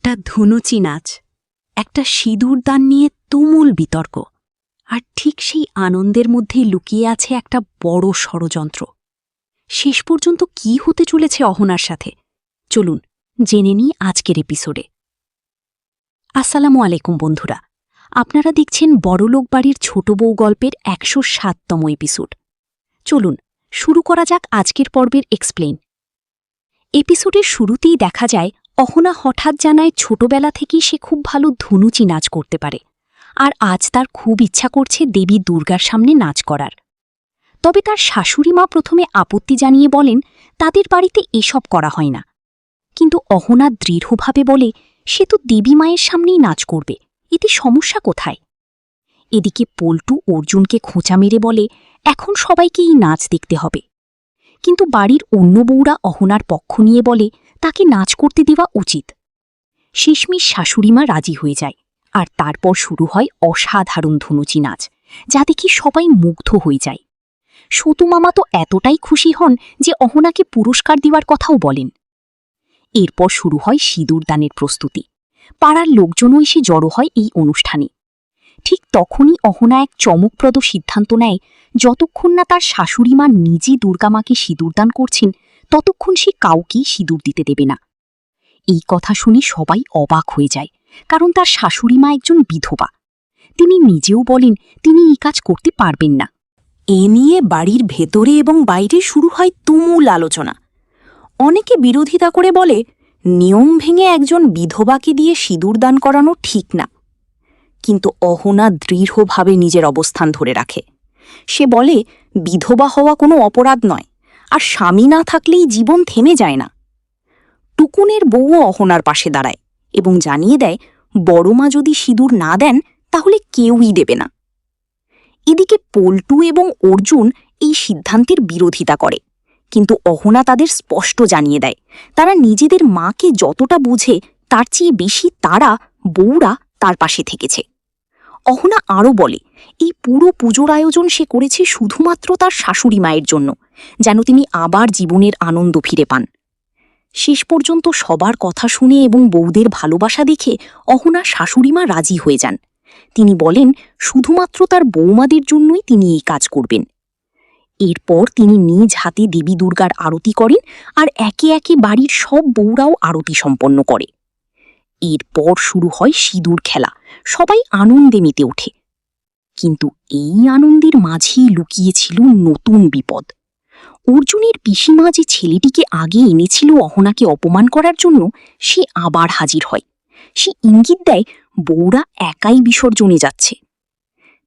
একটা ধুনুচি নাচ, একটা সিঁদুর দান নিয়ে তুমুল বিতর্ক, আর ঠিক সেই আনন্দের মধ্যেই লুকিয়ে আছে একটা বড় ষড়যন্ত্র। শেষ পর্যন্ত কি হতে চলেছে অহনার সাথে, চলুন জেনে নিই আজকের এপিসোডে। আসসালামু আলাইকুম বন্ধুরা, আপনারা দেখছেন বড়লোক বাড়ির ছোট বউ গল্পের ১০৭তম এপিসোড। চলুন শুরু করা যাক আজকের পর্বের এক্সপ্লেইন। এপিসোডের শুরুতেই দেখা যায় অহনা হঠাৎ জানায় ছোটবেলা থেকেই সে খুব ভালো ধুনুচি নাচ করতে পারে, আর আজ তার খুব ইচ্ছা করছে দেবী দুর্গার সামনে নাচ করার। তবে তার শাশুড়ি মা প্রথমে আপত্তি জানিয়ে বলেন তাদের বাড়িতে এসব করা হয় না, কিন্তু অহনা দৃঢ়ভাবে বলে সে তো দেবী মায়ের সামনেই নাচ করবে, এতে সমস্যা কোথায়। এদিকে পল্টু অর্জুনকে খোঁচা মেরে বলে এখন সবাইকেই নাচ দেখতে হবে, কিন্তু বাড়ির অন্য বউরা অহনার পক্ষ নিয়ে বলে তাকে নাচ করতে দেওয়া উচিত। শেষমেশ শাশুড়িমা রাজি হয়ে যায়, আর তারপর শুরু হয় অসাধারণ ধুনুচি নাচ, যা দেখে সবাই মুগ্ধ হয়ে যায়। সতুমামা তো এতটাই খুশি হন যে অহনাকে পুরস্কার দেওয়ার কথাও বলেন। এরপর শুরু হয় সিঁদুর দানের প্রস্তুতি। পাড়ার লোকজনও এসে জড়ো হয় এই অনুষ্ঠানে। ঠিক তখনই অহনা এক চমকপ্রদ সিদ্ধান্ত নেয়, যতক্ষণ না তার শাশুড়িমা নিজে দুর্গামাকে সিঁদুরদান করছেন ততক্ষণ সে কাউকেই সিঁদুর দিতে দেবে না। এই কথা শুনে সবাই অবাক হয়ে যায়, কারণ তার শাশুড়িমা একজন বিধবা। তিনি নিজেও বলেন তিনি এই কাজ করতে পারবেন না। এ নিয়ে বাড়ির ভেতরে এবং বাইরে শুরু হয় তুমুল আলোচনা। অনেকে বিরোধিতা করে বলে নিয়ম ভেঙে একজন বিধবাকে দিয়ে সিঁদুর দান করানো ঠিক না, কিন্তু অহনা দৃঢ়ভাবে নিজের অবস্থান ধরে রাখে। সে বলে বিধবা হওয়া কোনো অপরাধ নয়, আর স্বামী না থাকলেই জীবন থেমে যায় না। টুকুনের বউও অহনার পাশে দাঁড়ায় এবং জানিয়ে দেয় বড়মা যদি সিঁদুর না দেন তাহলে কেউই দেবে না। এদিকে পল্টু এবং অর্জুন এই সিদ্ধান্তের বিরোধিতা করে, কিন্তু অহনা তাদের স্পষ্ট জানিয়ে দেয় তারা নিজেদের মাকে যতটা বুঝে তার চেয়ে বেশি তারা বউরা তার পাশে থেকেছে। অহনা আরও বলে এই পুরো পুজোর আয়োজন সে করেছে শুধুমাত্র তার শাশুড়ি মায়ের জন্য, যেন তিনি আবার জীবনের আনন্দ ফিরে পান। শেষ পর্যন্ত সবার কথা শুনে এবং বউদের ভালোবাসা দেখে অহনা শাশুড়িমা রাজি হয়ে যান। তিনি বলেন শুধুমাত্র তার বৌমাদের জন্যই তিনি এই কাজ করবেন। এরপর তিনি নিজ হাতে দেবী দুর্গার আরতি করেন, আর একে একে বাড়ির সব বউরাও আরতি সম্পন্ন করে। এরপর শুরু হয় সিঁদুর খেলা, সবাই আনন্দে মেতে ওঠে। কিন্তু এই আনন্দের মাঝেই লুকিয়েছিল নতুন বিপদ। অর্জুনের পিসিমা যে ছেলেটিকে আগে এনেছিল অহনাকে অপমান করার জন্য, সে আবার হাজির হয়। সে ইঙ্গিত দেয় বউরা একাই বিসর্জনে যাচ্ছে।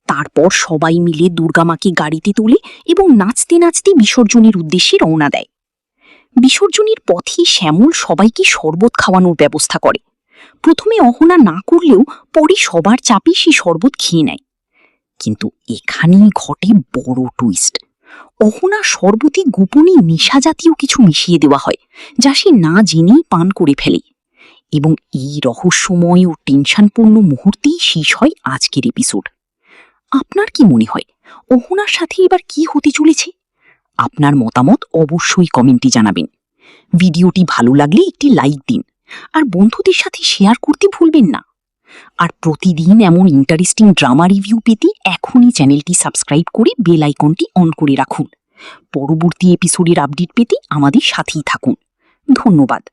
তারপর সবাই মিলে দুর্গামাকে গাড়িতে তোলে এবং নাচতে নাচতে বিসর্জনের উদ্দেশ্যে রওনা দেয়। বিসর্জনের পথে শ্যামল সবাইকে শরবত খাওয়ানোর ব্যবস্থা করে। প্রথমে অহনা না করলেও পরে সবার চাপে সে শরবত খেয়ে নেয়। কিন্তু এখানেই ঘটে বড় টুইস্ট। অহনা শরবতে গোপনে নেশা জাতীয় কিছু মিশিয়ে দেওয়া হয়, যা সে না জেনেই পান করে ফেলে। এবং এই রহস্যময় ও টেনশনপূর্ণ মুহূর্তেই শেষ হয় আজকের এপিসোড। আপনার কি মনে হয় অহনার সাথে এবার কি হতে চলেছে? আপনার মতামত অবশ্যই কমেন্টে জানাবেন। ভিডিওটি ভালো লাগলে একটি লাইক দিন, আর বন্ধুদের সাথে শেয়ার করতে ভুলবেন না। আর প্রতিদিন এমন ইন্টারেস্টিং ড্রামা রিভিউ পেতে এখনই চ্যানেলটি সাবস্ক্রাইব করে বেল আইকনটি অন করে রাখুন। পরবর্তী এপিসোডের আপডেট পেতে আমাদের সাথেই থাকুন। ধন্যবাদ।